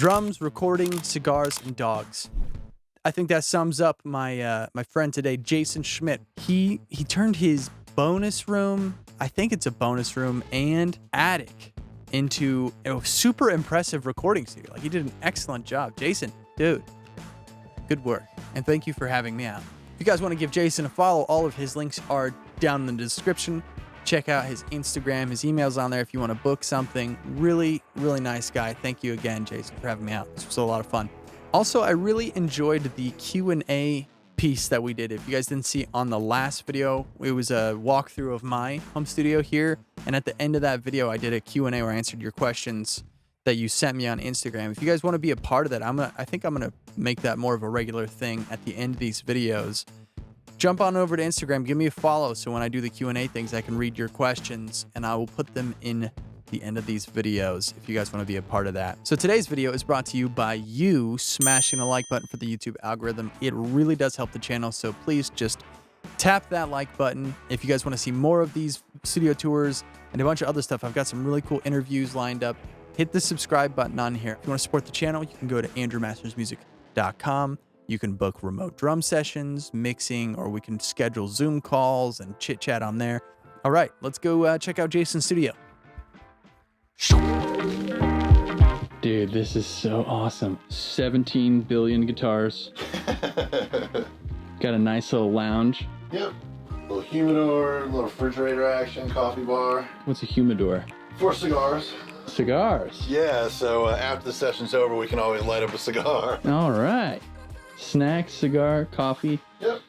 Drums, recording, cigars, and dogs. I think that sums up my my friend today, Jason Schmidt. He turned his bonus room, I think it's a bonus room, and attic into a super impressive recording studio. Like, he did an excellent job. Jason, dude, good work. And thank you for having me out. If you guys want to give Jason a follow, all of his links are down in the description. Check out his Instagram, his email's on there if you want to book something. Really, really nice guy. Thank you again, Jason, for having me out. This was a lot of fun. Also, I really enjoyed the Q&A piece that we did. If you guys didn't see on the last video, it was a walkthrough of my home studio here. And at the end of that video, I did a Q&A where I answered your questions that you sent me on Instagram. If you guys want to be a part of that, I think I'm gonna make that more of a regular thing at the end of these videos. Jump on over to Instagram, give me a follow, so when I do the Q&A things, I can read your questions, and I will put them in the end of these videos if you guys want to be a part of that. So today's video is brought to you by you smashing the like button for the YouTube algorithm. It really does help the channel, so please just tap that like button. If you guys want to see more of these studio tours and a bunch of other stuff, I've got some really cool interviews lined up. Hit the subscribe button on here. If you want to support the channel, you can go to ANDREWMASTERSmusic.com. You can book remote drum sessions, mixing, or we can schedule Zoom calls and chit chat on there. All right, let's go check out Jason's studio. Dude, this is so awesome. 17 billion guitars. Got a nice little lounge. Yep. Little humidor, little refrigerator action, coffee bar. What's a humidor? For cigars. Cigars. Yeah, so after the session's over, we can always light up a cigar. All right. Snacks, cigar, coffee. Yep.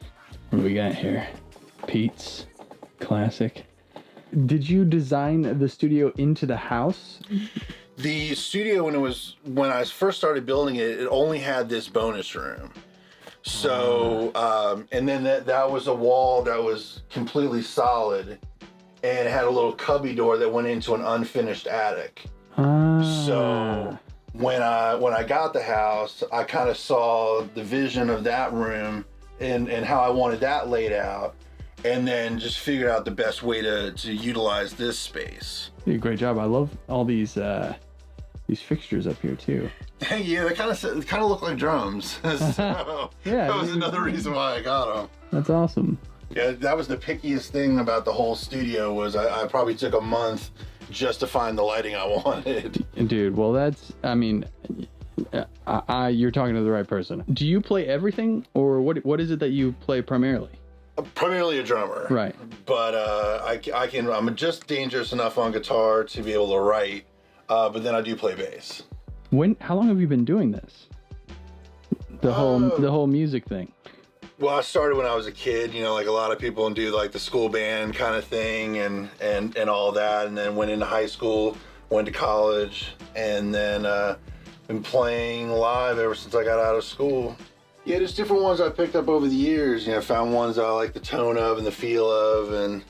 What do we got here? Pete's. Classic. Did you design the studio into the house? The studio, when I first started building it, it only had this bonus room. So, and then that was a wall that was completely solid, and it had a little cubby door that went into an unfinished attic. So when I got the house, I kind of saw the vision of that room and how I wanted that laid out, and then just figured out the best way to utilize this space. You did a great job. I love all these fixtures up here too. Yeah, they kind of look like drums. So yeah, that was another reason why I got them. That's awesome. Yeah, that was the pickiest thing about the whole studio was I probably took a month just to find the lighting I wanted. Dude, well that's, I mean, you're talking to the right person. Do you play everything, or what is it that you play primarily? Primarily a drummer. Right. But I'm just dangerous enough on guitar to be able to write, but then I do play bass. How long have you been doing this? The whole music thing. Well, I started when I was a kid, like a lot of people, and do like the school band kind of thing and all that, and then went into high school, went to college, and then been playing live ever since I got out of school. Yeah, there's different ones I picked up over the years. Found ones I like the tone of and the feel of, and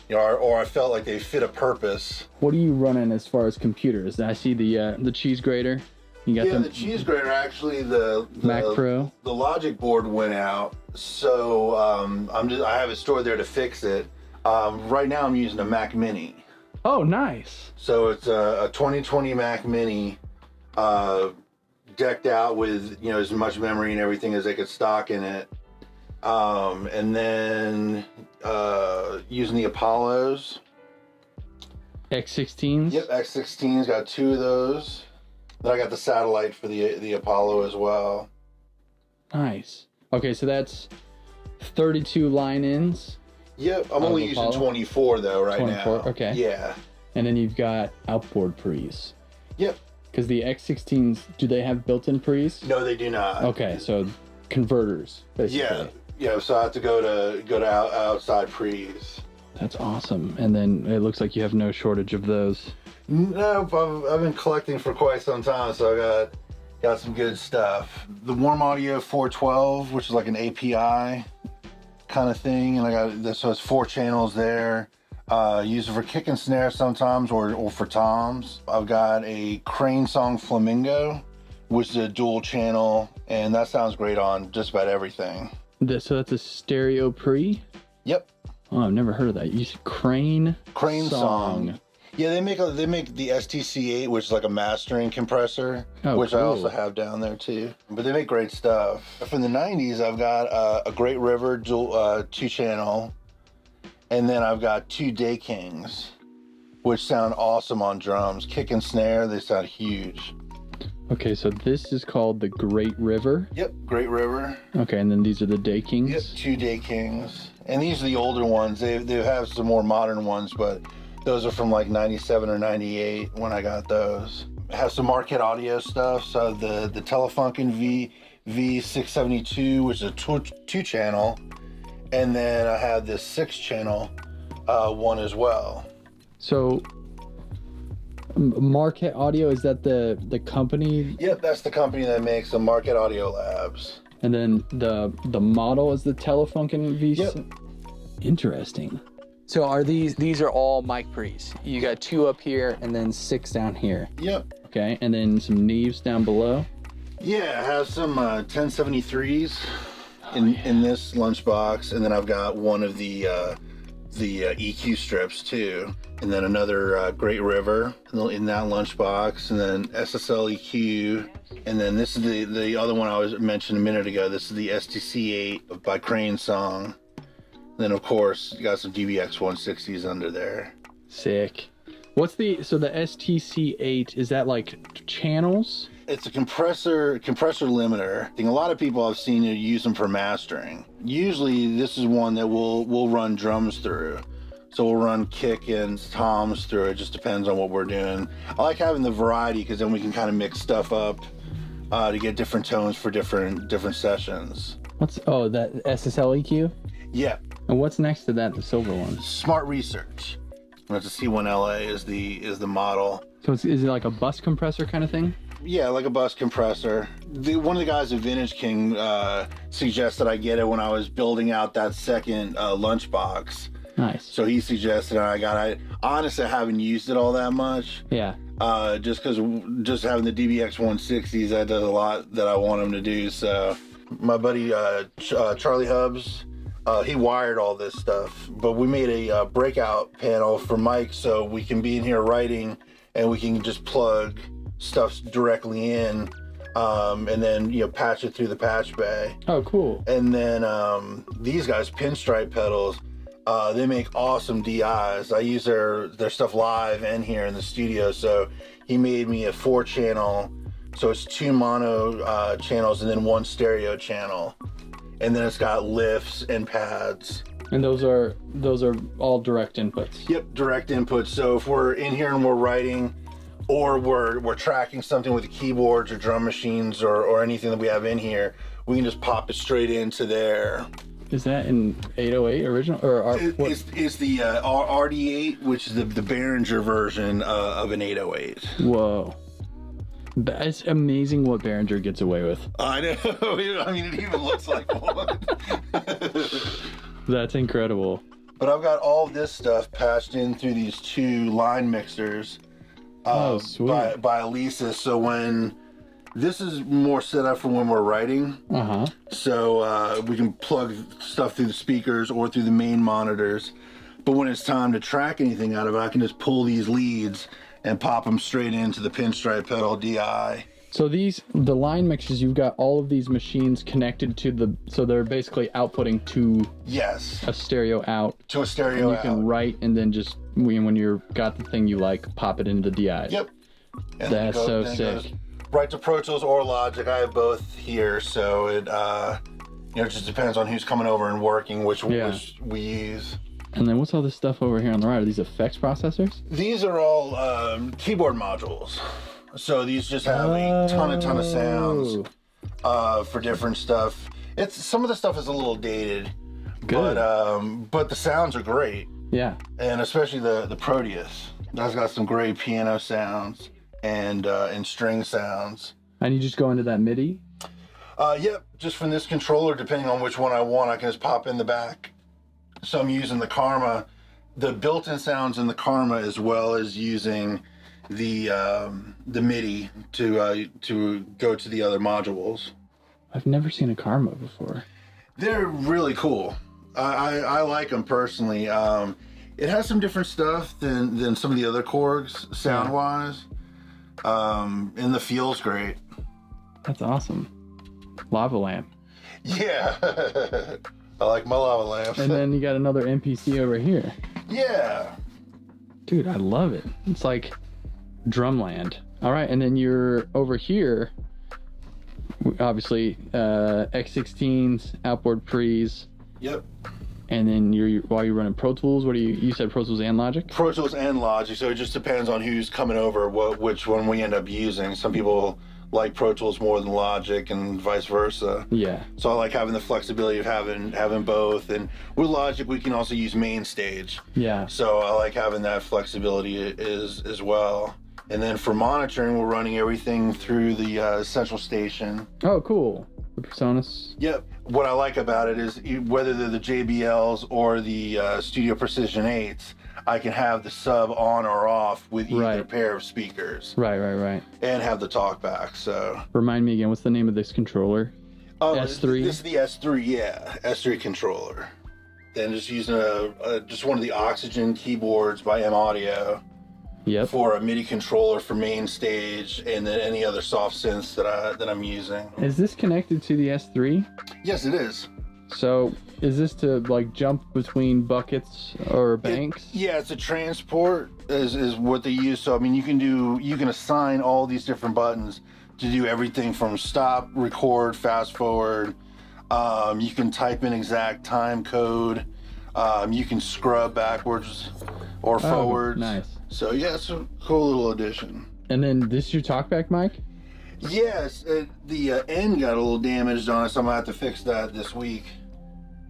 or I felt like they fit a purpose. What are you running as far as computers? I see the cheese grater. You got the cheese grater. Actually, the Mac Pro. The Logic board went out, so I have it stored there to fix it. Right now, I'm using a Mac Mini. Oh, nice. So it's a 2020 Mac Mini, decked out with as much memory and everything as they could stock in it. And then using the Apollos. X16s? Yep, X16s, got 2 of those. Then I got the satellite for the Apollo as well. Nice. Okay, so that's 32 line-ins. Yep, I'm only using 24 though right 24, now. Okay. Yeah. And then you've got outboard pre's. Yep. Because the X16s, do they have built-in pre's? No, they do not. Okay, so converters, basically. Yeah, so I have to go to outside pre's. That's awesome. And then it looks like you have no shortage of those. Nope, I've been collecting for quite some time, so I got some good stuff. The Warm Audio 412, which is like an API kind of thing, and I got this, so it's 4 channels there. Use it for kick and snare sometimes, or for toms. I've got a Crane Song Flamingo, which is a dual channel, and that sounds great on just about everything. So that's a stereo pre? Yep. Oh, I've never heard of that. You said Crane Song. Yeah, they make the STC8, which is like a mastering compressor, which cool. I also have down there too. But they make great stuff. From the 90s, I've got a Great River dual 2-channel, and then I've got 2 Day Kings, which sound awesome on drums. Kick and snare, they sound huge. Okay, so this is called the Great River. Yep, Great River. Okay, and then these are the Day Kings. Yep, 2 Day Kings. And these are the older ones. They have some more modern ones, but those are from like 97 or 98 when I got those. I have some Marquette Audio stuff. So the Telefunken V672, which is a 2-channel. And then I have this 6-channel one as well. So Marquette Audio, is that the company? Yep, that's the company that makes the Marquette Audio Labs. And then the model is the Telefunken V. Yep. Interesting. So are these are all mic pre's? You got 2 up here and then 6 down here. Yep. Okay, and then some Neves down below. Yeah, I have some 1073s in this lunchbox, and then I've got one of the EQ strips too, and then another Great River in that lunchbox, and then Ssl Eq, and then this is the other one I was mentioned a minute ago. This is the STC8 by Crane Song. Then of course you got some DBX 160s under there. Sick. What's the STC8? Is that like channels? It's a compressor limiter. I think a lot of people I've seen use them for mastering. Usually this is one that we'll run drums through. So we'll run kick and toms through. It just depends on what we're doing. I like having the variety because then we can kind of mix stuff up to get different tones for different sessions. That Ssl Eq? Yeah. And what's next to that, the silver one? Smart Research. That's a C1LA is the model. So is it like a bus compressor kind of thing? Yeah, like a bus compressor. One of the guys at Vintage King suggested I get it when I was building out that second lunchbox. Nice. So he suggested I honestly haven't used it all that much. Yeah. Just because having the DBX 160s, that does a lot that I want him to do. So my buddy Charlie Hubbs, he wired all this stuff, but we made a breakout panel for Mike so we can be in here writing and we can just plug stuff directly in and then patch it through the patch bay. Oh, cool. And then these guys, Pinstripe Pedals, they make awesome DIs. I use their stuff live and here in the studio. So he made me a 4-channel, so it's 2 mono channels and then 1 stereo channel, and then it's got lifts and pads. And those are all direct inputs. Yep, direct inputs. So if we're in here and we're writing, or we're tracking something with the keyboards or drum machines or anything that we have in here, we can just pop it straight into there. Is that an 808 original or It's the RD8, which is the Behringer version of an 808. Whoa. That's amazing what Behringer gets away with. I know. I mean, it even looks like one. That's incredible. But I've got all this stuff patched in through these 2 line mixers sweet. by Alesis. So when this is more set up for when we're writing. Uh-huh. So we can plug stuff through the speakers or through the main monitors. But when it's time to track anything out of it, I can just pull these leads and pop them straight into the Pinstripe Pedal DI. So the line mixers, you've got all of these machines connected to so they're basically outputting to Yes. a stereo out. To a stereo and you can write and then just when you've got the thing you like, pop it into the DI. Yep. And That's so then it sick. goes right to Pro Tools or Logic. I have both here, so it it just depends on who's coming over and working, which we use. And then what's all this stuff over here on the right? Are these effects processors? These are all keyboard modules. So these just have a ton of sounds for different stuff. Some of the stuff is a little dated, Good. but the sounds are great. Yeah. And especially the Proteus. That's got some great piano sounds and string sounds. And you just go into that MIDI? Yep, just from this controller, depending on which one I want, I can just pop in the back. So I'm using the Karma, the built-in sounds in the Karma, as well as using the MIDI to go to the other modules. I've never seen a Karma before. They're really cool. I like them personally. It has some different stuff than some of the other Korgs sound wise, and the feel's great. That's awesome. Lava lamp. Yeah, I like my lava lamp. And then you got another MPC over here. Yeah. Dude, I love it. It's like drumland. All right, and then you're over here. Obviously, X16s, outboard pre's. Yep. And then while you're running Pro Tools, you said Pro Tools and Logic? Pro Tools and Logic, so it just depends on who's coming over, which one we end up using. Some people like Pro Tools more than Logic and vice versa. Yeah. So I like having the flexibility of having both. And with Logic, we can also use main stage. Yeah. So I like having that flexibility as well. And then for monitoring, we're running everything through the central station. Oh, cool. The Presonus. Yep. What I like about it is whether they're the JBLs or the Studio Precision 8s, I can have the sub on or off with either pair of speakers. Right. And have the talkback. So remind me again, what's the name of this controller? S3? This is the S3, yeah. S3 controller. Then just using just one of the Oxygen keyboards by M Audio. Yep. For a MIDI controller for main stage, and then any other soft synths that I'm using. Is this connected to the S3? Yes, it is. So is this to like jump between buckets or banks? Yeah, it's a transport is what they use. So I mean, you can assign all these different buttons to do everything from stop, record, fast forward. You can type in exact time code. You can scrub backwards or forwards. Nice. So yeah, it's a cool little addition. And then this is your talkback mic? Yes, the end got a little damaged on it, so I'm gonna have to fix that this week.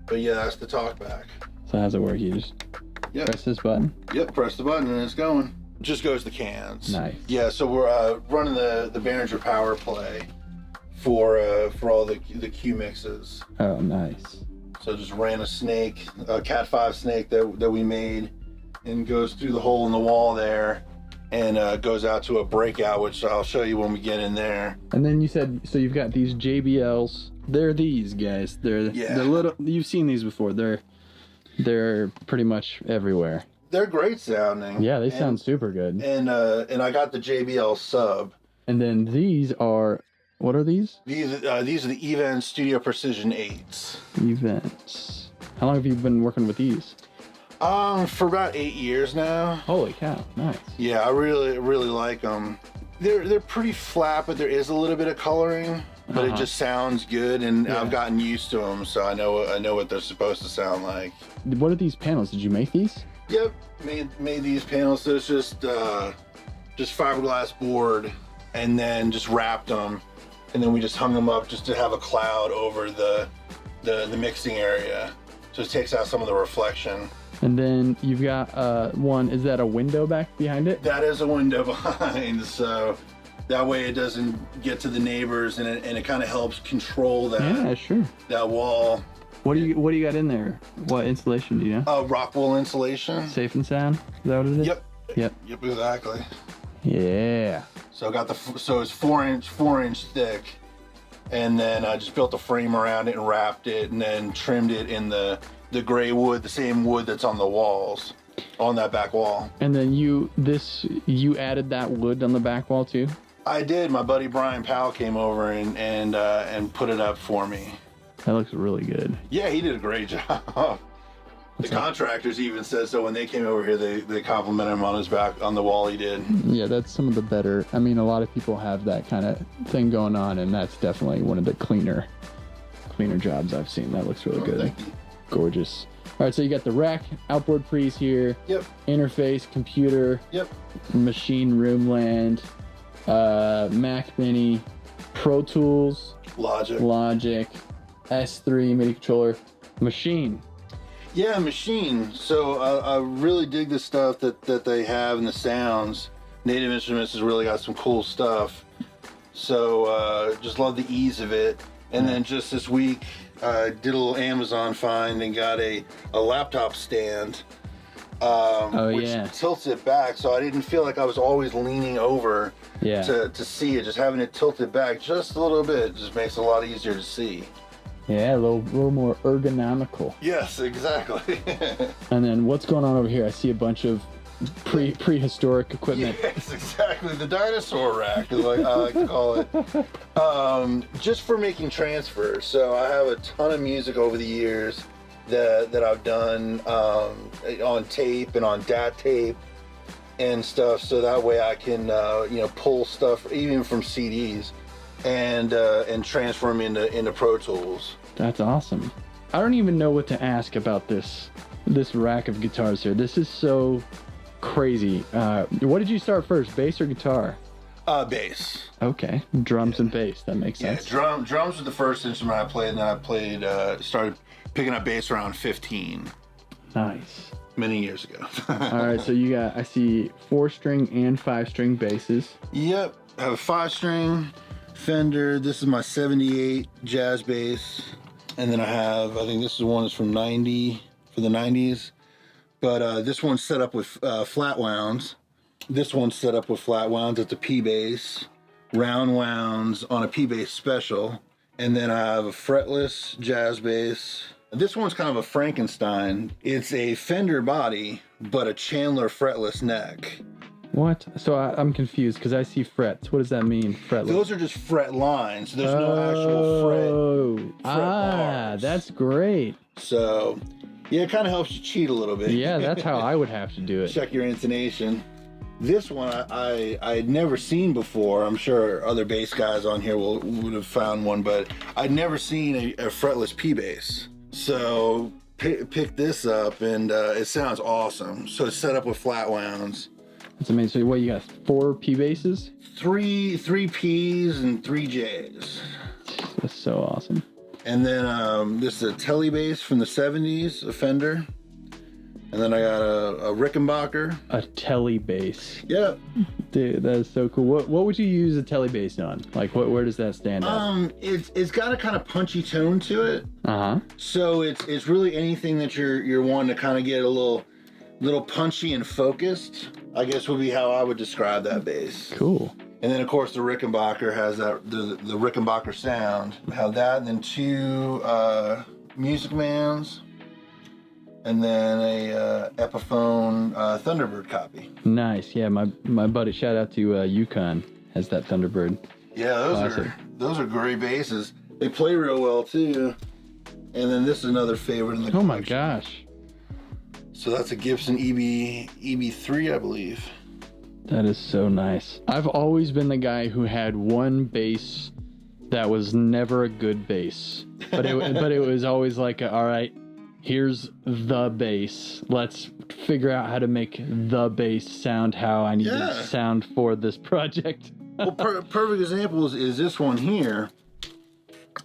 But yeah, that's the talkback. So how's it work? You just press this button? Yep, press the button and it's going. Just goes to cans. Nice. Yeah, so we're running the Behringer Power Play for all the Q mixes. Oh, nice. So just ran a snake, a Cat 5 snake that we made, and goes through the hole in the wall there, and goes out to a breakout, which I'll show you when we get in there. And then you said, so you've got these JBLs. They're these guys. They're little. You've seen these before. They're pretty much everywhere. They're great sounding. Yeah, they sound super good. And I got the JBL sub. And then these are, what are these? These are the Event Studio Precision 8s. Events. How long have you been working with these? For about 8 years now. Holy cow, nice. Yeah, I really like them. They're pretty flat, but there is a little bit of coloring, but it just sounds good, and I've gotten used to them, so I know what they're supposed to sound like. What are these panels? Did you make these? Yep, made these panels. So it's just fiberglass board, and then just wrapped them, and then we just hung them up just to have a cloud over the mixing area, so it takes out some of the reflection. And then you've got one, is that a window back behind it? That is a window behind, so that way it doesn't get to the neighbors, and it kind of helps control that. Yeah, sure. That wall. What do you got in there? What insulation do you know? Rock wool insulation. Safe and sound? Is that what it is? Yep, exactly. Yeah. So I got so it's 4 inch thick, and then I just built a frame around it and wrapped it, and then trimmed it in the gray wood, the same wood that's on the walls, on that back wall. And then you added that wood on the back wall too? I did. My buddy Brian Powell came over and put it up for me. That looks really good. Yeah, he did a great job. The contractors even said so when they came over here. They complimented him on his back, on the wall he did. Yeah, that's some of the better. I mean, a lot of people have that kind of thing going on, and that's definitely one of the cleaner jobs I've seen. That looks really good. Thank you. Gorgeous. All right, so you got the rack, outboard pre's here. Yep. Interface, computer. Yep. Machine Roomland, Mac Mini, Pro Tools, Logic, S3 MIDI controller, machine. Yeah, machine. So I really dig the stuff that they have and the sounds. Native Instruments has really got some cool stuff. So just love the ease of it. And then just this week, did a little Amazon find and got a laptop stand, which tilts it back, so I didn't feel like I was always leaning over to see it. Just having it tilted back just a little bit just makes it a lot easier to see. Yeah, a little more ergonomical. Yes, exactly. And then what's going on over here? I see a bunch of prehistoric equipment. Yes, exactly. The dinosaur rack is like I like to call it. Just for making transfers. So I have a ton of music over the years that I've done on tape and on DAT tape and stuff. So that way I can pull stuff even from CDs and transfer them into Pro Tools. That's awesome. I don't even know what to ask about this rack of guitars here. This is so crazy. What did you start first, bass or guitar? Bass. Okay, drums and bass. That makes sense. Yeah, drums were the first instrument I played, and then I started picking up bass around 15. Nice. Many years ago. All right, so I see 4-string and 5-string basses. Yep, I have a 5-string Fender. This is my 78 jazz bass. And then I think this is one that's from 90, for the 90s. But this one's set up with flat wounds. This one's set up with flat wounds. It's a P bass, round wounds on a P bass special. And then I have a fretless jazz bass. This one's kind of a Frankenstein. It's a Fender body, but a Chandler fretless neck. What? So I'm confused because I see frets. What does that mean, fretless? Those are just fret lines. There's no actual fret bars. That's great. So, yeah, it kind of helps you cheat a little bit. Yeah, that's how I would have to do it. Check your intonation. This one I had never seen before. I'm sure other bass guys on here would have found one, but I'd never seen a fretless P bass. So pick this up, and it sounds awesome. So it's set up with flat wounds. That's amazing. So what, you got 4 P basses? Three P's and 3 J's. That's so awesome. And then this is a Tele bass from the 70s, a Fender. And then I got a Rickenbacker. A Tele bass. Yep. Dude, that is so cool. What would you use a Tele bass on? Like, where does that stand at? It's got a kind of punchy tone to it. Uh-huh. So it's really anything that you're wanting to kind of get a little punchy and focused, I guess would be how I would describe that bass. Cool. And then of course the Rickenbacker has the Rickenbacker sound. We have that, and then 2 Music Mans, and then a Epiphone Thunderbird copy. Nice. Yeah, my buddy, shout out to Yukon, has that Thunderbird. Yeah, those are great basses. They play real well too. And then this is another favorite in the collection. Oh my gosh. So that's a Gibson EB3, I believe. That is so nice. I've always been the guy who had one bass that was never a good bass, but it was always like, all right, here's the bass. Let's figure out how to make the bass sound how I need to sound for this project. Well, perfect example is this one here.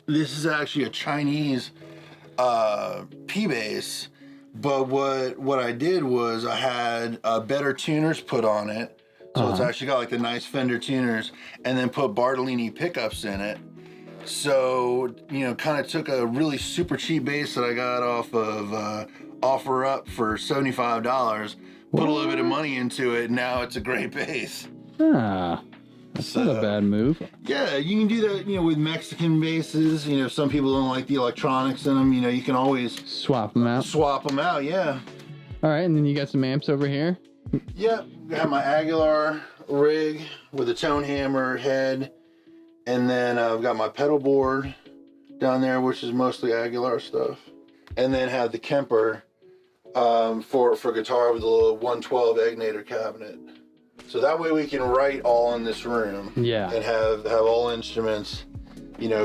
This is actually a Chinese P bass, but what I did was I had better tuners put on it. So it's actually got like the nice Fender tuners, and then put Bartolini pickups in it. So, kind of took a really super cheap bass that I got off of OfferUp for $75, put a little bit of money into it, and now it's a great bass. That's not a bad move. Yeah, you can do that, with Mexican basses. Some people don't like the electronics in them. You can always swap them out. Yeah. All right, and then you got some amps over here. Yep, I have my Aguilar rig with a tone hammer head, and then I've got my pedal board down there, which is mostly Aguilar stuff, and then have the Kemper for guitar with a little 112 Egnator cabinet. So that way we can write all in this room. Yeah. And have all instruments,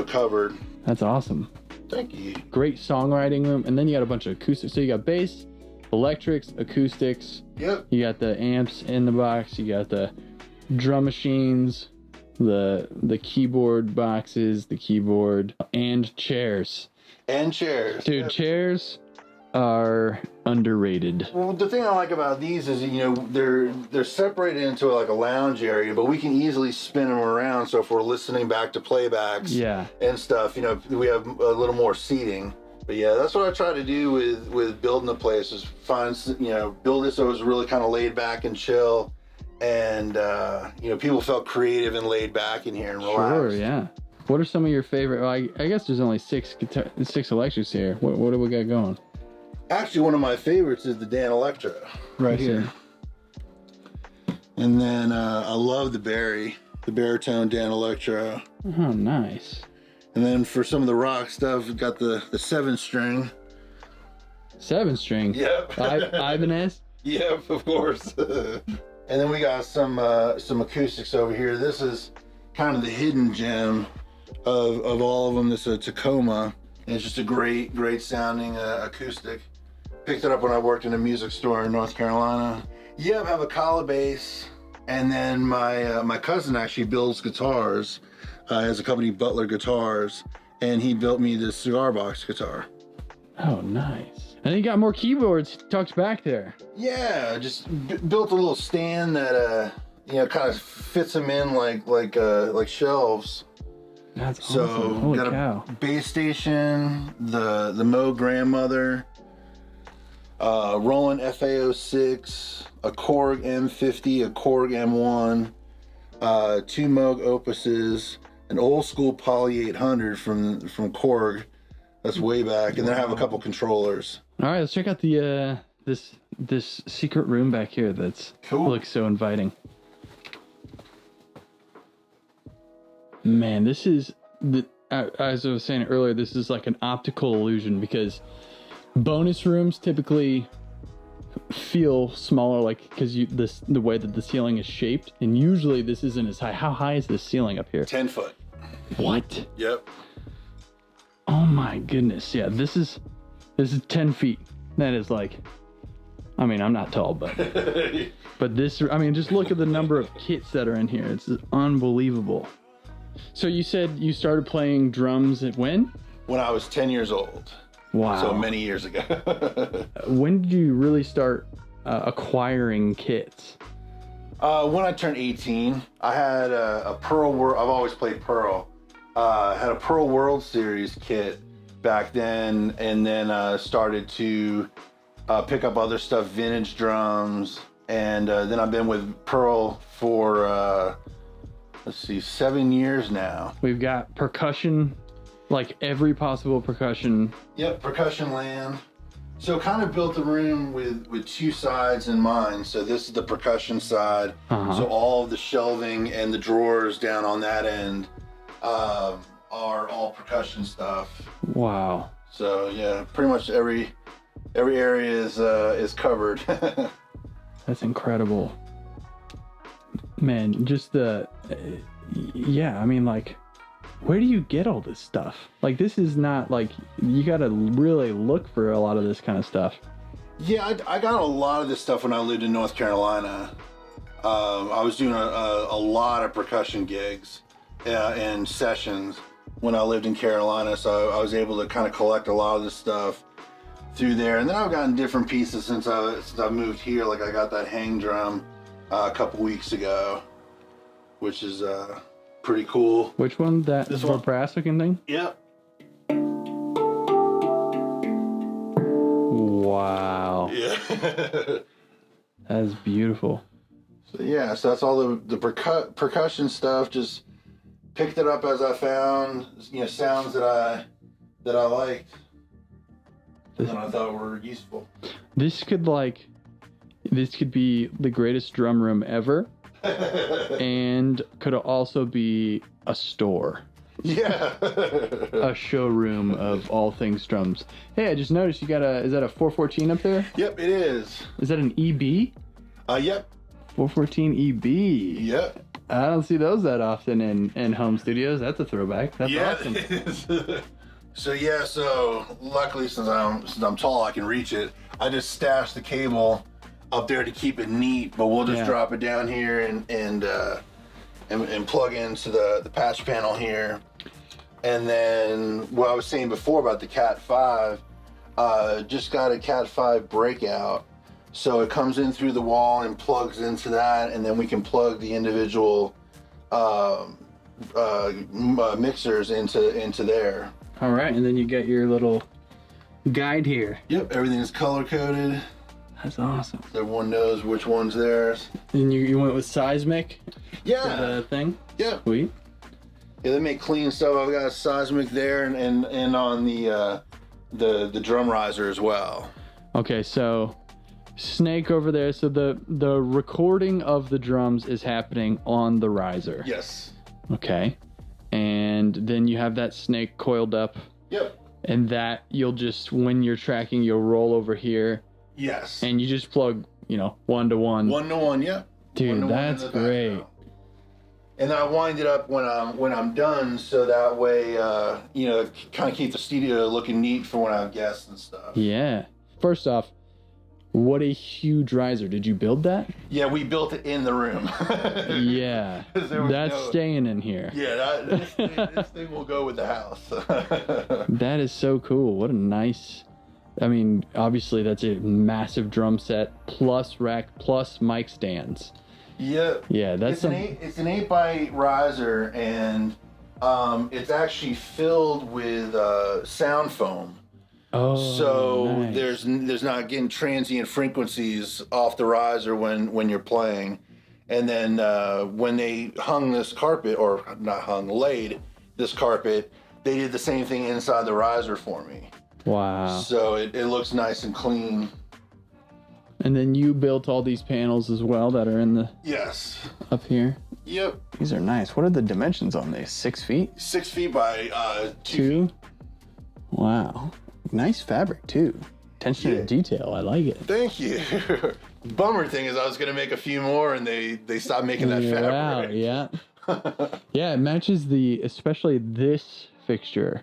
covered. That's awesome. Thank you. Great songwriting room, and then you got a bunch of acoustics. So you got bass, electrics, acoustics. Yep. You got the amps in the box. You got the drum machines, the keyboard boxes, the keyboard, and chairs. Dude, yep. Chairs are underrated. Well, the thing I like about these is, they're separated into like a lounge area, but we can easily spin them around. So if we're listening back to playbacks and stuff, we have a little more seating. But yeah, that's what I try to do with building the place, is build it so it was really kind of laid back and chill, and people felt creative and laid back in here and relaxed. Sure, yeah. What are some of your favorite? Well, I guess there's only six electrics here. What do we got going? Actually, one of my favorites is the Dan Electro right here. And then I love the baritone Dan Electro. Oh, nice. And then for some of the rock stuff, we've got the 7-string. 7-string? Yep. Ibanez? Yep, of course. And then we got some acoustics over here. This is kind of the hidden gem of all of them. This is a Tacoma. And it's just a great sounding acoustic. Picked it up when I worked in a music store in North Carolina. Yep, I have a collar bass. And then my cousin actually builds guitars. Has a company, Butler Guitars, and he built me this Cigar Box Guitar. Oh, nice. And then you got more keyboards tucked back there. Yeah, just built a little stand that kind of fits them in like shelves. That's awesome. Holy got cow. A bass station, the Moog grandmother, Roland FA06, a Korg M50, a Korg M1, 2 Moog Opuses, an old school Poly 800 from Korg. That's way back. And then I have a couple controllers. All right, let's check out the this secret room back here. That's cool. Looks so inviting. Man, this is as I was saying earlier, this is like an optical illusion because bonus rooms typically feel smaller, like because the way that the ceiling is shaped, and usually this isn't as high. How high is the ceiling up here? 10 foot. What? Yep. Oh my goodness. Yeah, this is 10 feet. That is like, I mean, I'm not tall, but this, I mean, just look at the number of kits that are in here. It's unbelievable. So you said you started playing drums at when? When I was 10 years old. Wow. So many years ago. When did you really start acquiring kits? When I turned 18, I had a Pearl World. I've always played Pearl. Had a Pearl World Series kit back then, and then started to pick up other stuff, vintage drums, and then I've been with Pearl for 7 years now. We've got percussion, like every possible percussion. Yep, percussion land. So kind of built the room with two sides in mind. So this is the percussion side. So all of the shelving and the drawers down on that end are all percussion stuff. Wow. So yeah, pretty much every area is covered. That's incredible. Man, just yeah, I mean, like, where do you get all this stuff? Like, this is not like, you gotta really look for a lot of this kind of stuff. Yeah, I got a lot of this stuff when I lived in North Carolina. I was doing a lot of percussion gigs and sessions when I lived in Carolina, so I was able to kind of collect a lot of this stuff through there. And then I've gotten different pieces since I moved here. Like I got that hang drum a couple weeks ago, which is pretty cool. Which one? This one? Brass looking thing? Yep. Wow. Yeah. That's beautiful. So yeah, so that's all the percussion stuff. Just picked it up as I found, sounds that I liked and I thought were useful. This could be the greatest drum room ever. And could also be a store. Yeah. A showroom of all things drums. Hey, I just noticed you got is that a 414 up there? Yep, it is. Is that an EB? Yep. 414 EB. Yep. I don't see those that often in home studios. That's a throwback. That's awesome. It is. So luckily since I'm tall, I can reach it. I just stashed the cable up there to keep it neat, but we'll just drop it down here and plug into the patch panel here. And then what I was saying before about the Cat 5, just got a Cat 5 breakout. So it comes in through the wall and plugs into that, and then we can plug the individual mixers into there. All right, and then you got your little guide here. Yep, everything is color coded. That's awesome. So everyone knows which one's theirs. And you went with seismic? Yeah. For the thing? Yeah. Sweet. Yeah, they make clean stuff. I've got a seismic there and on the drum riser as well. Okay, so snake over there. So the recording of the drums is happening on the riser. Yes. Okay. And then you have that snake coiled up. Yep. And that you'll just, when you're tracking, you'll roll over here. Yes. And you just plug, 1 to 1. 1 to 1, yeah. Dude, that's great. And I wind it up when I'm done, so that way, kind of keep the studio looking neat for when I have guests and stuff. Yeah. First off, what a huge riser. Did you build that? Yeah, we built it in the room. Yeah. That's staying in here. Yeah, this thing will go with the house. That is so cool. What a nice... I mean, obviously that's a massive drum set, plus rack, plus mic stands. Yep. Yeah, that's it's an 8x8 riser, and it's actually filled with sound foam. Oh, so nice. there's not getting transient frequencies off the riser when you're playing. And then when they hung this carpet, or not hung, laid this carpet, they did the same thing inside the riser for me. Wow. So it looks nice and clean. And then you built all these panels as well that are in the... Yes. Up here? Yep. These are nice. What are the dimensions on these? 6 feet? 6 feet by 2 feet. Wow. Nice fabric, too. Attention to detail. I like it. Thank you. Bummer thing is I was going to make a few more, and they stopped making that fabric. Wow, yeah. Yeah, it matches especially this fixture.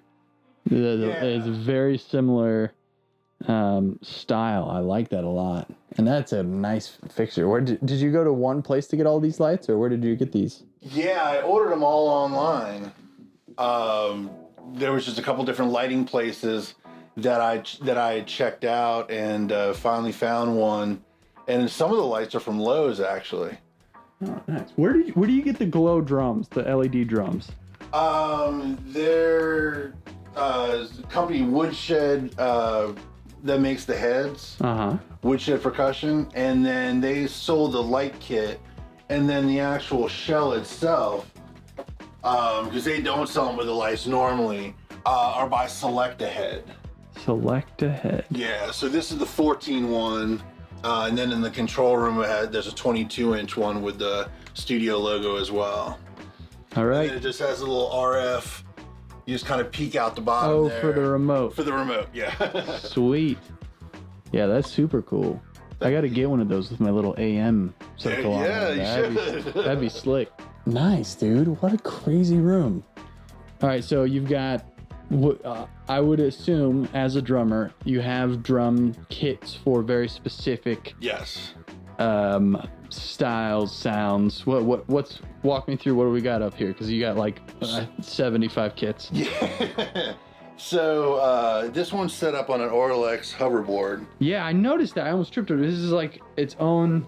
It's very similar style. I like that a lot. And that's a nice fixture. Where did you go to one place to get all these lights, or where did you get these? Yeah, I ordered them all online. There was just a couple different lighting places that I checked out, and finally found one. And some of the lights are from Lowe's, actually. Oh, nice. Where do you get the glow drums, the LED drums? They're company Woodshed that makes the heads. Woodshed Percussion, and then they sold the light kit, and then the actual shell itself, because they don't sell them with the lights normally, are by Select Ahead. Select Ahead. Yeah, so this is the 14 one, and then in the control room there's a 22-inch one with the studio logo as well. All right. And then it just has a little RF. You just kind of peek out the bottom. Oh, there. for the remote. For the remote, yeah. Sweet. Yeah, that's super cool. I got to get one of those with my little AM circle on. Yeah, you should. That'd be slick. Nice, dude. What a crazy room. All right, so you've got, I would assume as a drummer, you have drum kits for very specific Yes. styles, sounds. What's walk me through what do we got up here? Because you got like 75 kits. Yeah. So this one's set up on an Orlex hoverboard. Yeah, I noticed that. I almost tripped over. This is like its own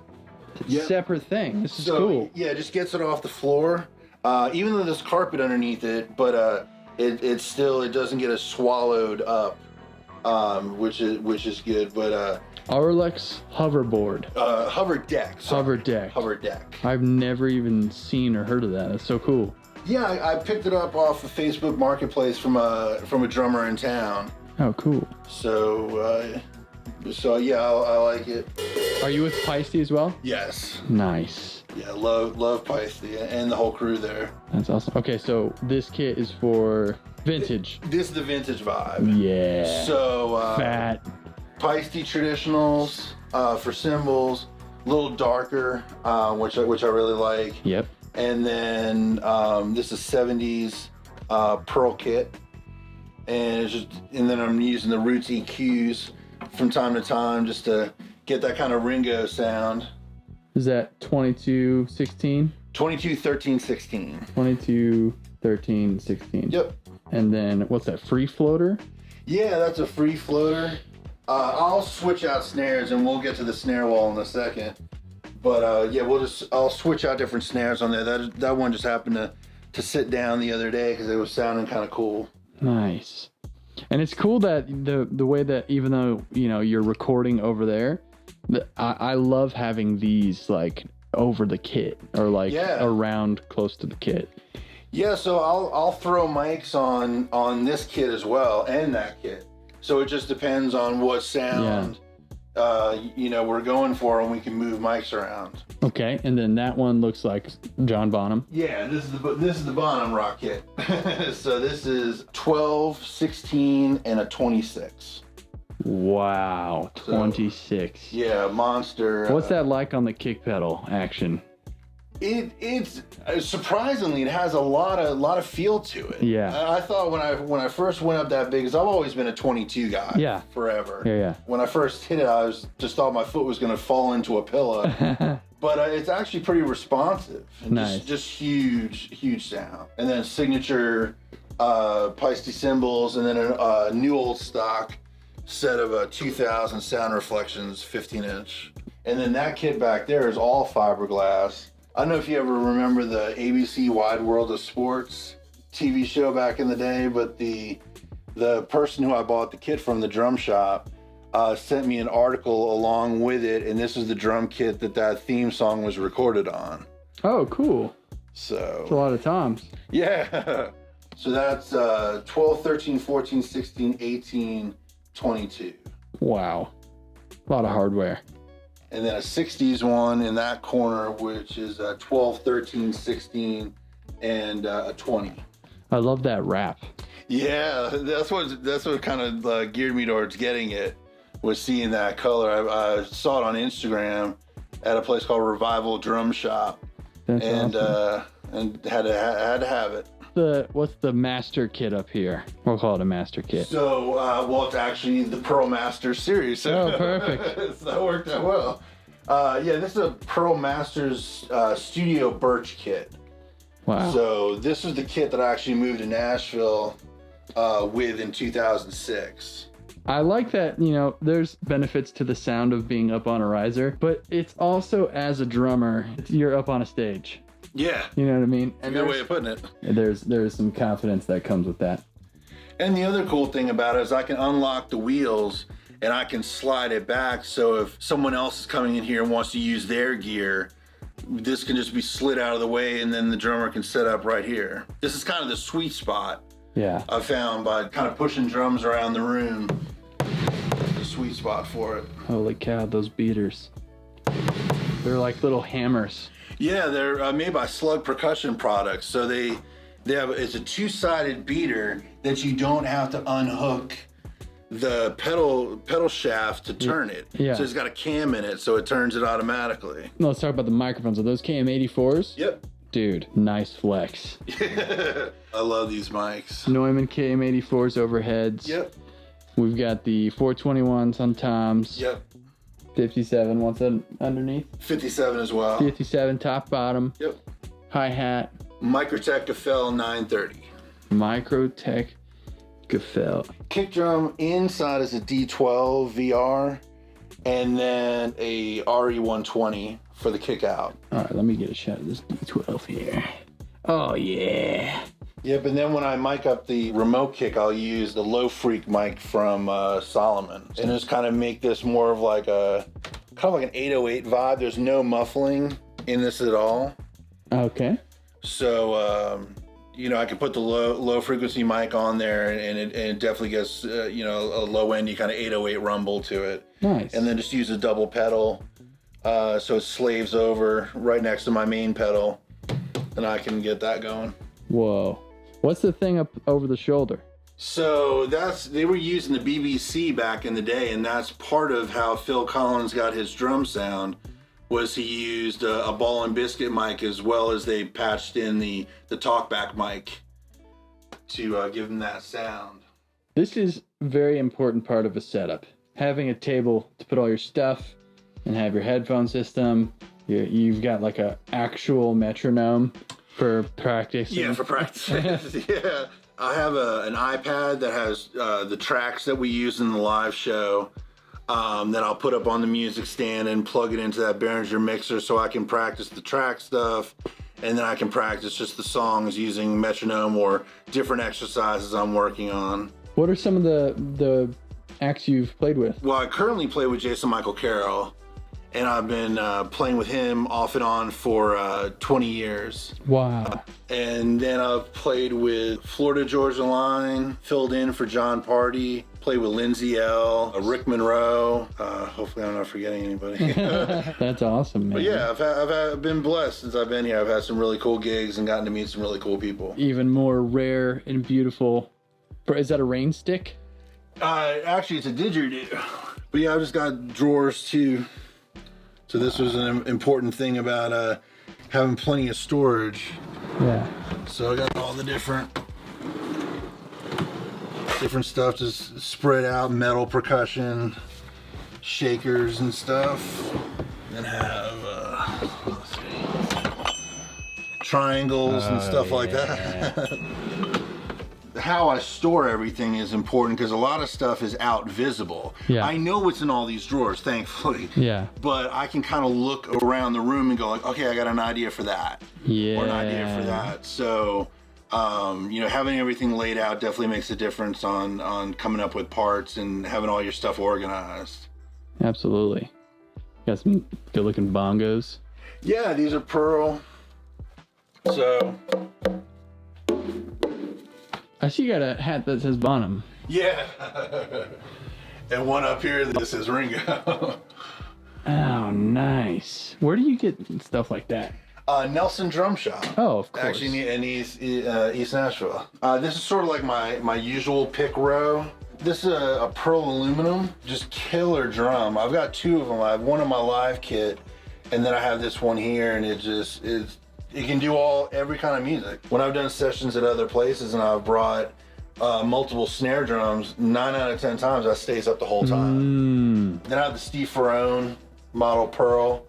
separate thing. This is cool. Yeah, it just gets it off the floor. Even though there's carpet underneath it, but it still doesn't get as swallowed up, which is good. But Orlex hoverboard. Hover deck. Hover deck. Hover deck. I've never even seen or heard of that. That's so cool. Yeah, I picked it up off of Facebook Marketplace from a drummer in town. Oh, cool. So yeah, I like it. Are you with Peisty as well? Yes. Nice. Yeah, love Peisty and the whole crew there. That's awesome. Okay, so this kit is for vintage. This is the vintage vibe. Yeah. So fat. Peisty traditionals for cymbals, a little darker, which I really like. Yep. And then this is 70s Pearl kit, and then I'm using the Roots EQs from time to time just to get that kind of Ringo sound. Is that 2216? 22, 13, 16. 22, 13, 16. Yep. And then what's that, free floater? Yeah, that's a free floater. I'll switch out snares, and we'll get to the snare wall in a second. But yeah, I'll switch out different snares on there. That one just happened to sit down the other day because it was sounding kind of cool. Nice. And it's cool that the way that even though you're recording over there, I love having these like over the kit or like around close to the kit. Yeah, so I'll throw mics on this kit as well and that kit. So it just depends on what sound we're going for, and we can move mics around. Okay, and then that one looks like John Bonham. Yeah, this is the Bonham rock kit. So this is 12, 16, and a 26. Wow, 26. So, yeah, monster. What's that like on the kick pedal action? It's surprisingly, it has a lot of feel to it. Yeah. I thought when I first went up that big, because I've always been a 22 guy. Yeah. Forever. Yeah. When I first hit it, I just thought my foot was going to fall into a pillow. But it's actually pretty responsive. And Nice. Just huge sound. And then signature Peisty cymbals, and then a new old stock set of 2000 Sound Reflections 15-inch. And then that kit back there is all fiberglass. I don't know if you ever remember the ABC Wide World of Sports TV show back in the day, but the person who I bought the kit from, the drum shop, sent me an article along with it, and this is the drum kit that theme song was recorded on. Oh, cool. So That's a lot of toms. Yeah. So that's 12, 13, 14, 16, 18, 22. Wow. A lot of hardware. And then a 60s one in that corner, which is 12, 13, 16, and a 20. I love that wrap. Yeah, that's what kind of geared me towards getting it, was seeing that color. I saw it on Instagram at a place called Revival Drum Shop. That's awesome. And had to have it. What's the master kit up here? We'll call it a master kit. So, it's actually the Pearl Masters series. Oh, perfect. So that worked out well. This is a Pearl Masters Studio Birch kit. Wow. So this is the kit that I actually moved to Nashville with in 2006. I like that, there's benefits to the sound of being up on a riser, but it's also, as a drummer, you're up on a stage. Yeah. You know what I mean? And good way of putting it. There's some confidence that comes with that. And the other cool thing about it is I can unlock the wheels and I can slide it back, so if someone else is coming in here and wants to use their gear, this can just be slid out of the way, and then the drummer can set up right here. This is kind of the sweet spot I found by kind of pushing drums around the room. The sweet spot for it. Holy cow, those beaters. They're like little hammers. Yeah, they're made by Slug Percussion Products. So it's a two-sided beater that you don't have to unhook the pedal shaft to turn it. Yeah. So it's got a cam in it, so it turns it automatically. Let's talk about the microphones. Are those KM84s? Yep. Dude, nice flex. I love these mics. Neumann KM84s overheads. Yep. We've got the 421s on toms. Yep. 57, what's that underneath? 57 as well. 57 top bottom. Yep. Hi-hat. Microtech Gefell 930. Microtech Gefell. Kick drum inside is a D12 VR, and then a RE120 for the kick out. All right, let me get a shot of this D12 here. Oh, yeah. Yep, and then when I mic up the remote kick, I'll use the Low Freak mic from Solomon, and just kind of make this more of like an 808 vibe. There's no muffling in this at all. Okay. So, I can put the low frequency mic on there, and it definitely gets, a low endy kind of 808 rumble to it. Nice. And then just use a double pedal, so it slaves over right next to my main pedal, and I can get that going. Whoa. What's the thing up over the shoulder? So they were using the BBC back in the day, and that's part of how Phil Collins got his drum sound, was he used a ball and biscuit mic, as well as they patched in the Talkback mic to give him that sound. This is a very important part of a setup. Having a table to put all your stuff and have your headphone system. You've got like a actual metronome for practice. Yeah, for practice. Yeah. I have an iPad that has the tracks that we use in the live show that I'll put up on the music stand and plug it into that Behringer mixer so I can practice the track stuff, and then I can practice just the songs using metronome or different exercises I'm working on. What are some of the acts you've played with? Well, I currently play with Jason Michael Carroll, and I've been playing with him off and on for 20 years. Wow. And then I've played with Florida Georgia Line, filled in for John Party, played with Lindsay L, Rick Monroe. Hopefully I'm not forgetting anybody. That's awesome, man. But yeah, I've been blessed since I've been here. I've had some really cool gigs and gotten to meet some really cool people. Even more rare and beautiful. Is that a rain stick? Actually, it's a didgeridoo. But yeah, I've just got drawers too. So this was an important thing about having plenty of storage. Yeah. So I got all the different stuff just spread out, metal percussion, shakers and stuff. Then have let's see, triangles and stuff like that. How I store everything is important because a lot of stuff is out visible. Yeah. I know what's in all these drawers, thankfully. Yeah. But I can kind of look around the room and go like, okay, I got an idea for that. Yeah. Or an idea for that. So, you know, having everything laid out definitely makes a difference on coming up with parts and having all your stuff organized. Absolutely. Got some good looking bongos. Yeah, these are Pearl. So... I see you got a hat that says Bonham. Yeah. And one up here that says Ringo. Oh, nice. Where do you get stuff like that? Nelson Drum Shop. Oh, of course. Actually, in East Nashville. This is sort of like my usual pick row. This is a Pearl aluminum, just killer drum. I've got two of them. I have one in my live kit, and then I have this one here, and it just is. It can do every kind of music. When I've done sessions at other places and I've brought multiple snare drums, 9 out of 10 times that stays up the whole time. Then I have the Steve Ferrone model Pearl,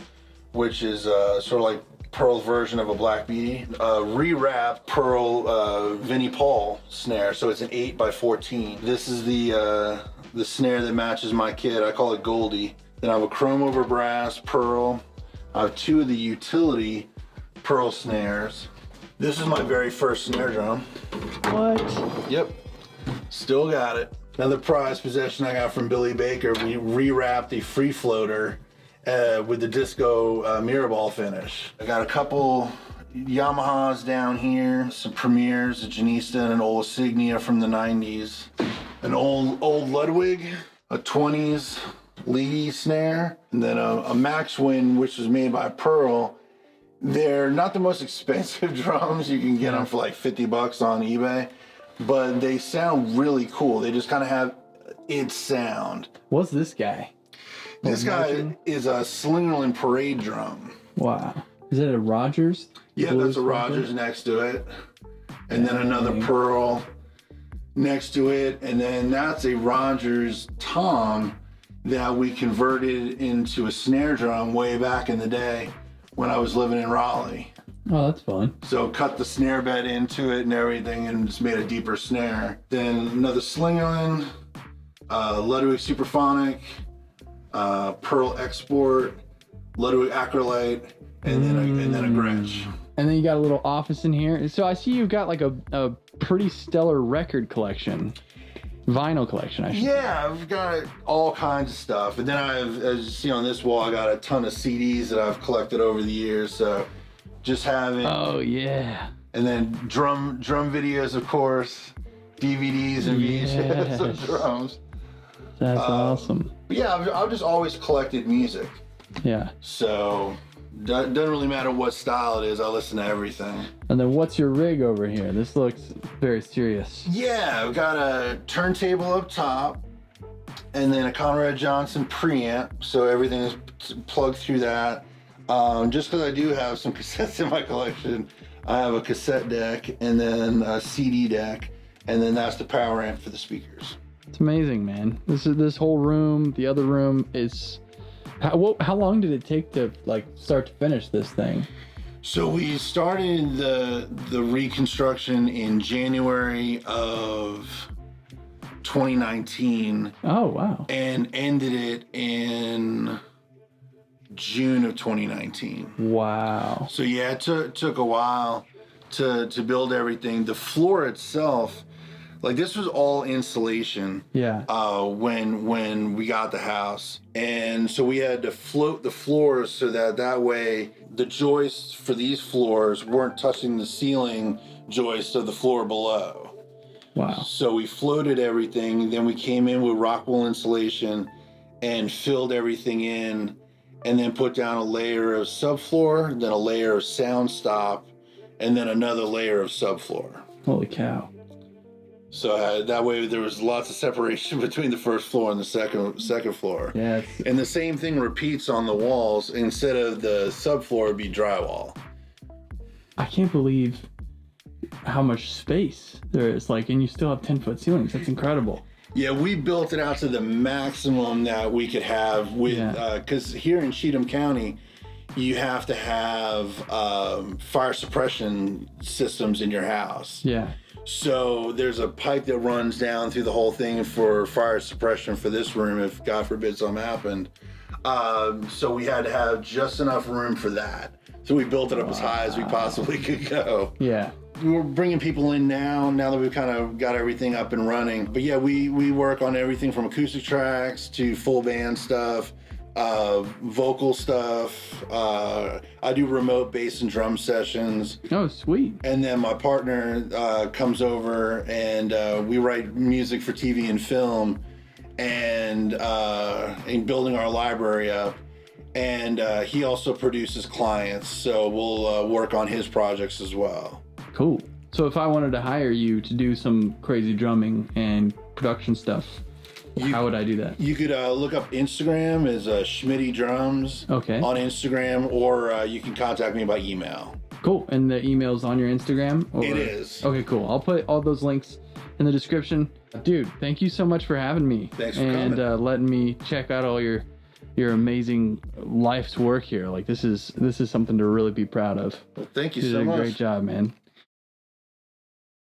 which is sort of like Pearl's version of a Black Beauty. Rewrapped Pearl Vinnie Paul snare, so it's an 8x14. This is the snare that matches my kit. I call it Goldie. Then I have a chrome over brass Pearl. I have two of the utility Pearl snares. This is my very first snare drum. What? Yep. Still got it. Another prized possession I got from Billy Baker. We rewrapped a free floater with the disco mirror ball finish. I got a couple Yamahas down here, some Premiers, a Janista and an old Signia from the 90s. An old Ludwig, a 20s Lee snare, and then a Maxwin, which was made by Pearl. They're not the most expensive drums. You can get them for like $50 on eBay, but they sound really cool. They just kind of have its sound. What's this guy? This guy is a Slingerland Parade drum. Wow. Is it a Rogers? Yeah, that's a Rogers next to it. And then another Pearl next to it. And then that's a Rogers Tom that we converted into a snare drum way back in the day when I was living in Raleigh. Oh, that's fun. So cut the snare bed into it and everything and just made a deeper snare. Then another Slingerland, Ludwig Superphonic, Pearl Export, Ludwig Acrolite, and then a Gretsch. And then you got a little office in here. So I see you've got like a pretty stellar record collection. Vinyl collection, I should say. Yeah, I've got all kinds of stuff. And then as you see on this wall, I got a ton of CDs that I've collected over the years. So just having... Oh, yeah. And then drum videos, of course. DVDs and VHS of drums. That's awesome. But yeah, I've just always collected music. Yeah. So doesn't really matter what style it is. I listen to everything. And then what's your rig over here? This looks very serious. Yeah, I've got a turntable up top and then a Conrad Johnson preamp. So everything is plugged through that. Just because I do have some cassettes in my collection, I have a cassette deck and then a CD deck. And then that's the power amp for the speakers. It's amazing, man. This whole room, the other room is... How long did it take to like start to finish this thing? So we started the reconstruction in January of 2019. Oh, wow. And ended it in June of 2019. Wow. So yeah, it took a while to build everything. The floor itself, Like this was all insulation. Yeah. When we got the house, and so we had to float the floors so that way the joists for these floors weren't touching the ceiling joists of the floor below. Wow. So we floated everything. Then we came in with rock wool insulation and filled everything in, and then put down a layer of subfloor, then a layer of sound stop, and then another layer of subfloor. Holy cow. So that way there was lots of separation between the first floor and the second floor. Yeah. And the same thing repeats on the walls. Instead of the subfloor, it'd be drywall. I can't believe how much space there is. Like, and you still have 10-foot ceilings. That's incredible. Yeah, we built it out to the maximum that we could have with, because here in Cheatham County, you have to have fire suppression systems in your house. Yeah. So there's a pipe that runs down through the whole thing for fire suppression for this room if God forbid something happened. So we had to have just enough room for that. So we built it up as high as we possibly could go. Yeah. We're bringing people in now that we've kind of got everything up and running. But yeah, we work on everything from acoustic tracks to full band stuff, vocal stuff. I do remote bass and drum sessions. Oh, sweet. And then my partner comes over and we write music for TV and film and in building our library up. And he also produces clients, so we'll work on his projects as well. Cool. So if I wanted to hire you to do some crazy drumming and production stuff, how would I do that? You could look up Instagram as Schmidt Drums on Instagram, or you can contact me by email. Cool. And the email's on your Instagram? Or... It is. Okay, cool. I'll put all those links in the description. Dude, thank you so much for having me. Thanks for coming. And letting me check out all your amazing life's work here. Like this is something to really be proud of. Well, thank you you so did much. a great job, man.